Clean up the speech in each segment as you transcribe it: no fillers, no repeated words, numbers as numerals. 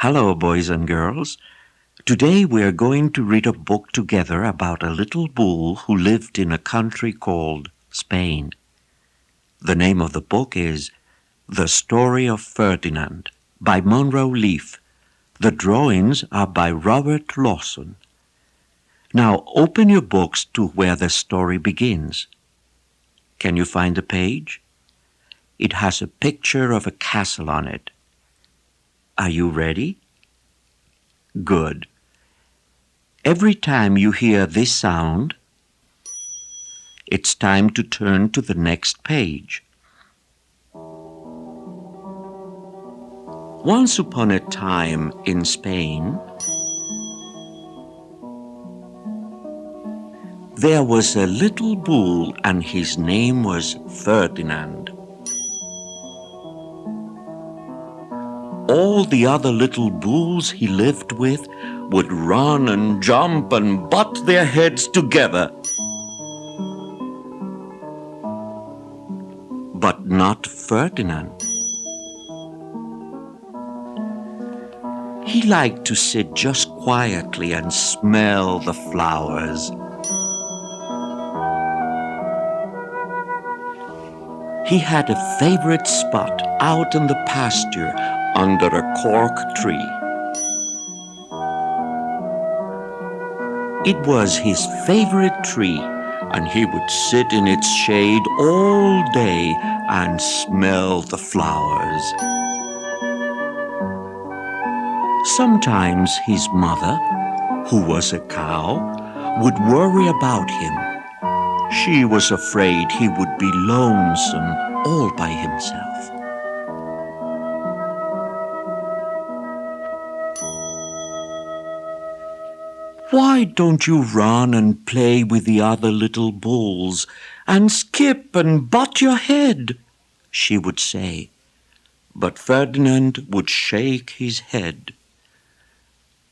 Hello, boys and girls. Today we are going to read a book together about a little bull who lived in a country called Spain. The name of the book is The Story of Ferdinand by Monroe Leaf. The drawings are by Robert Lawson. Now open your books to where the story begins. Can you find the page? It has a picture of a castle on it. Are you ready? Good. Every time you hear this sound, it's time to turn to the next page. Once upon a time in Spain, there was a little bull and his name was Ferdinand. All the other little bulls he lived with would run and jump and butt their heads together. But not Ferdinand. He liked to sit just quietly and smell the flowers. He had a favorite spot out in the pasture under a cork tree. It was his favorite tree, and he would sit in its shade all day and smell the flowers. Sometimes his mother, who was a cow, would worry about him. She was afraid he would be lonesome all by himself. "Why don't you run and play with the other little bulls and skip and butt your head?" she would say. But Ferdinand would shake his head.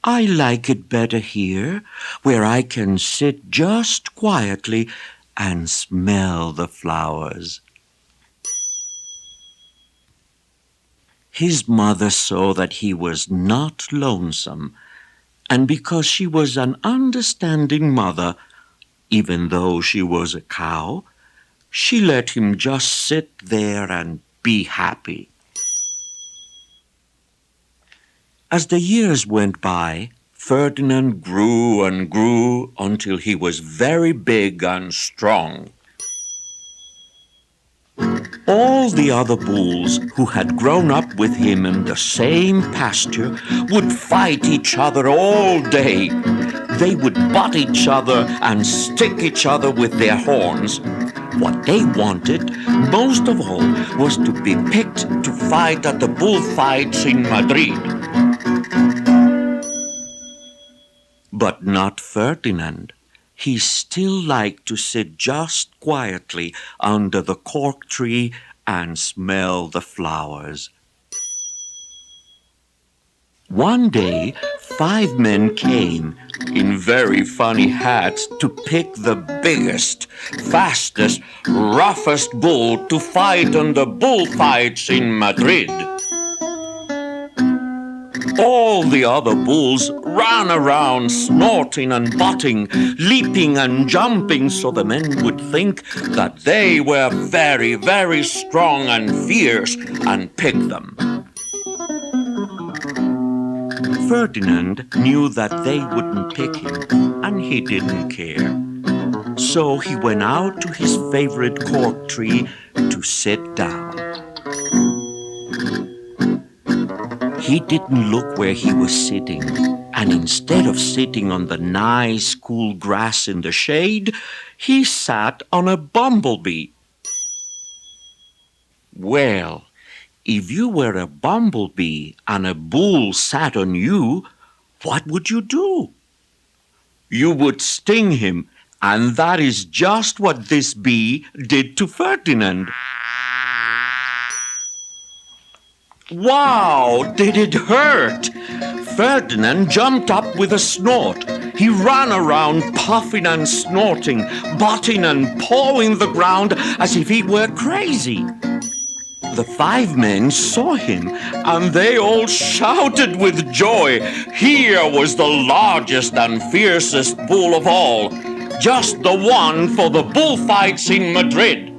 "I like it better here, where I can sit just quietly and smell the flowers." His mother saw that he was not lonesome, and because she was an understanding mother, even though she was a cow, she let him just sit there and be happy. As the years went by, Ferdinand grew and grew until he was very big and strong. All the other bulls who had grown up with him in the same pasture would fight each other all day. They would butt each other and stick each other with their horns. What they wanted, most of all, was to be picked to fight at the bullfights in Madrid. But not Ferdinand. He still liked to sit just quietly under the cork tree and smell the flowers. One day, 5 men came in very funny hats to pick the biggest, fastest, roughest bull to fight in the bullfights in Madrid. All the other bulls ran around snorting and butting, leaping and jumping, so the men would think that they were very, very strong and fierce and pick them. Ferdinand knew that they wouldn't pick him, and he didn't care. So he went out to his favorite cork tree to sit down. He didn't look where he was sitting, and instead of sitting on the nice cool grass in the shade, he sat on a bumblebee. Well, if you were a bumblebee and a bull sat on you, what would you do? You would sting him, and that is just what this bee did to Ferdinand. Wow, did it hurt? Ferdinand jumped up with a snort. He ran around puffing and snorting, butting and pawing the ground as if he were crazy. The 5 men saw him, and they all shouted with joy. Here was the largest and fiercest bull of all, just the one for the bullfights in Madrid.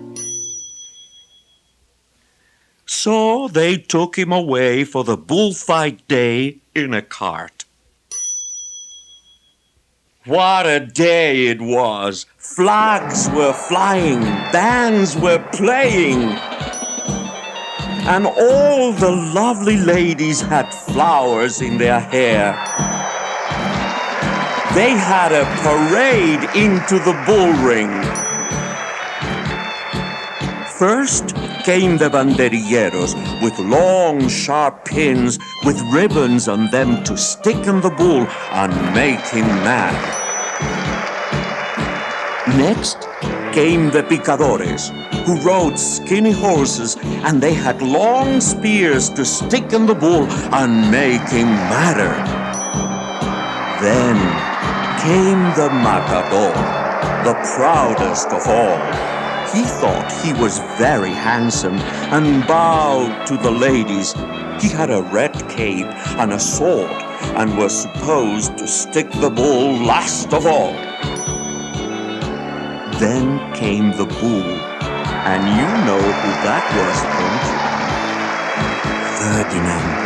So they took him away for the bullfight day in a cart. What a day it was! Flags were flying, bands were playing, and all the lovely ladies had flowers in their hair. They had a parade into the bull ring. First came the banderilleros with long, sharp pins with ribbons on them to stick in the bull and make him mad. Next came the picadores, who rode skinny horses, and they had long spears to stick in the bull and make him madder. Then came the matador, the proudest of all. He thought he was very handsome and bowed to the ladies. He had a red cape and a sword and was supposed to stick the bull last of all. Then came the bull, and you know who that was, don't you? Ferdinand.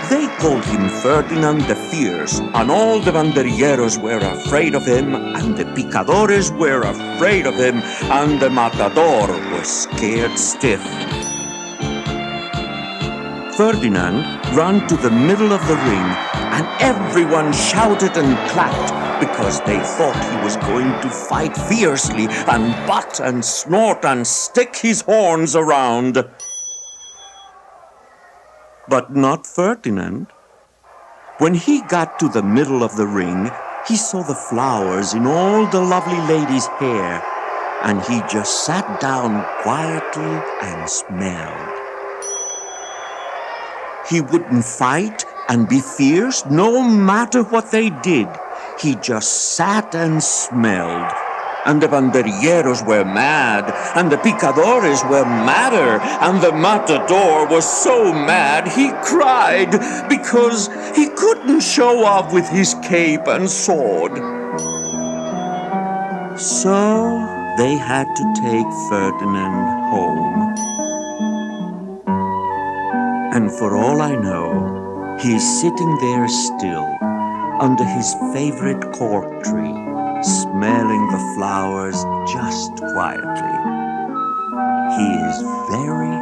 They called him Ferdinand the Fierce, and all the banderilleros were afraid of him, and the picadores were afraid of him, and the matador was scared stiff. Ferdinand ran to the middle of the ring, and everyone shouted and clapped because they thought he was going to fight fiercely and butt and snort and stick his horns around. But not Ferdinand. When he got to the middle of the ring, he saw the flowers in all the lovely ladies' hair, and he just sat down quietly and smelled. He wouldn't fight and be fierce no matter what they did. He just sat and smelled. And the banderilleros were mad, and the picadores were madder, and the matador was so mad he cried because he couldn't show off with his cape and sword. So they had to take Ferdinand home. And for all I know, he is sitting there still, under his favorite cork tree, smelling the flowers just quietly. He is very